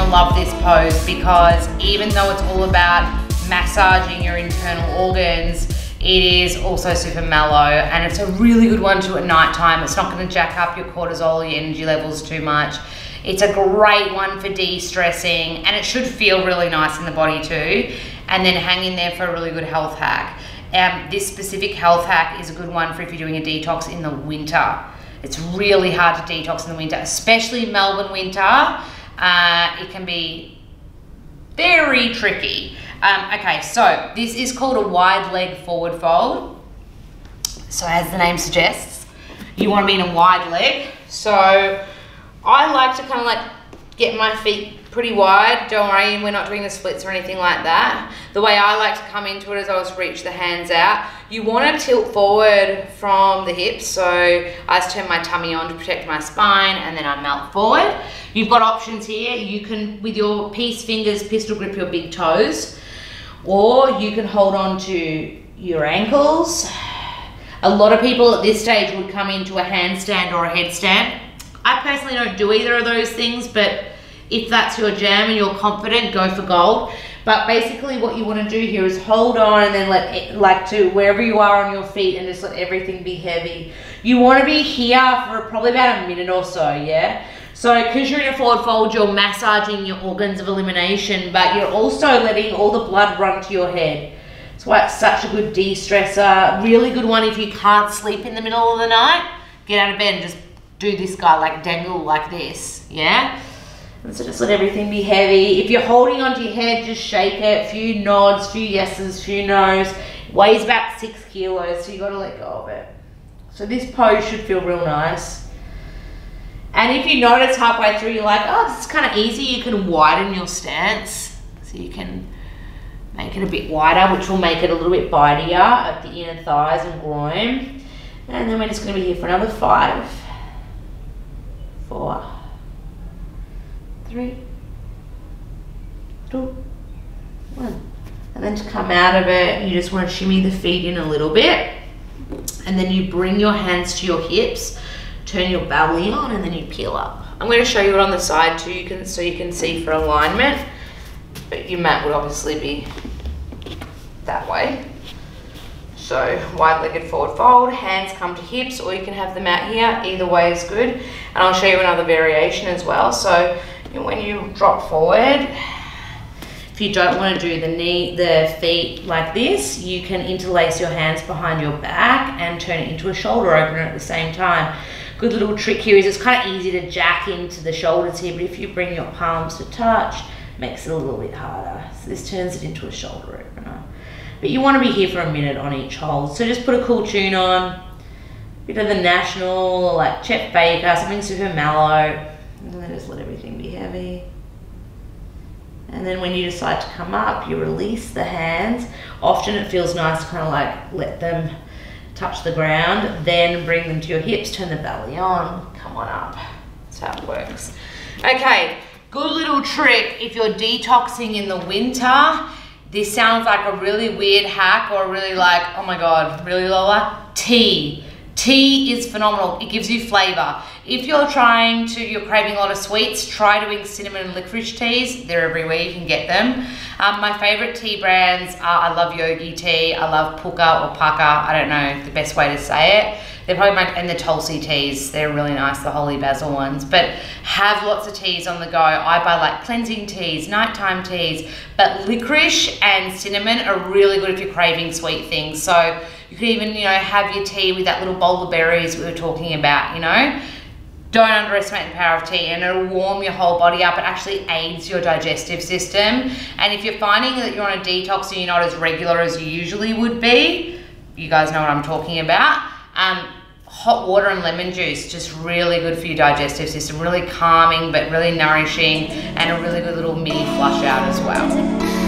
love this pose because even though it's all about massaging your internal organs, it is also super mellow, and it's a really good one to at night time. It's not going to jack up your cortisol or your energy levels too much. It's a great one for de-stressing, and it should feel really nice in the body too. And then hang in there for a really good health hack. This specific health hack is a good one for if you're doing a detox in the winter. It's really hard to detox in the winter, especially Melbourne winter. It can be very tricky. Okay, so this is called a wide leg forward fold. So as the name suggests, you want to be in a wide leg. So I like to kind of like get my feet pretty wide. Don't worry, we're not doing the splits or anything like that. The way I like to come into it is I just reach the hands out. You want to tilt forward from the hips, so I just turn my tummy on to protect my spine, and then I melt forward. You've got options here. You can, with your peace fingers, pistol grip your big toes, or you can hold on to your ankles. A lot of people at this stage would come into a handstand or a headstand. I personally don't do either of those things, but if that's your jam and you're confident, go for gold. But basically what you want to do here is hold on and then let it, like to wherever you are on your feet, and just let everything be heavy. You want to be here for probably about a minute or so, yeah? So because you're in a forward fold, you're massaging your organs of elimination, but you're also letting all the blood run to your head. That's why it's such a good de-stressor. Really good one if you can't sleep in the middle of the night. Get out of bed and just do this guy, like dangle like this, yeah? And so just let everything be heavy. If you're holding onto your head, just shake it. Few nods, few yeses, few nos. It weighs about 6 kilos, so you got to let go of it. So this pose should feel real nice. And if you notice halfway through, you're like, oh, this is kind of easy, you can widen your stance. So you can make it a bit wider, which will make it a little bit bitier at the inner thighs and groin. And then we're just going to be here for another 5, 4, 3, 2, 1. And then to come out of it, you just want to shimmy the feet in a little bit. And then you bring your hands to your hips, turn your belly on, and then you peel up. I'm going to show you it on the side too, so you can see for alignment. But your mat would obviously be that way. So wide-legged forward fold, hands come to hips, or you can have the mat here. Either way is good. And I'll show you another variation as well. So when you drop forward, if you don't want to do the feet like this, you can interlace your hands behind your back and turn it into a shoulder opener at the same time. Good little trick here is it's kind of easy to jack into the shoulders here, but if you bring your palms to touch, it makes it a little bit harder. So this turns it into a shoulder opener. But you want to be here for a minute on each hold. So just put a cool tune on, a bit of the National, like Chet Baker, something super mellow. And then just let everything be heavy. And then when you decide to come up, you release the hands. Often it feels nice to kind of like let them touch the ground, then bring them to your hips, turn the belly on, come on up. That's how it works. Okay, good little trick if you're detoxing in the winter. This sounds like a really weird hack, or really like, oh my God, really, Lola? Tea. Tea is phenomenal. It gives you flavor. If you're craving a lot of sweets, try doing cinnamon and licorice teas. They're everywhere, you can get them. My favorite tea brands are, I love Yogi tea, I love Puka or Paka, I don't know the best way to say it. They're probably and the Tulsi teas, they're really nice, the holy basil ones. But have lots of teas on the go. I buy like cleansing teas, nighttime teas, but licorice and cinnamon are really good if you're craving sweet things. So you could even, have your tea with that little bowl of berries we were talking about, Don't underestimate the power of tea, and it'll warm your whole body up. It actually aids your digestive system. And if you're finding that you're on a detox and you're not as regular as you usually would be, you guys know what I'm talking about. Hot water and lemon juice, just really good for your digestive system. Really calming, but really nourishing, and a really good little mini flush out as well.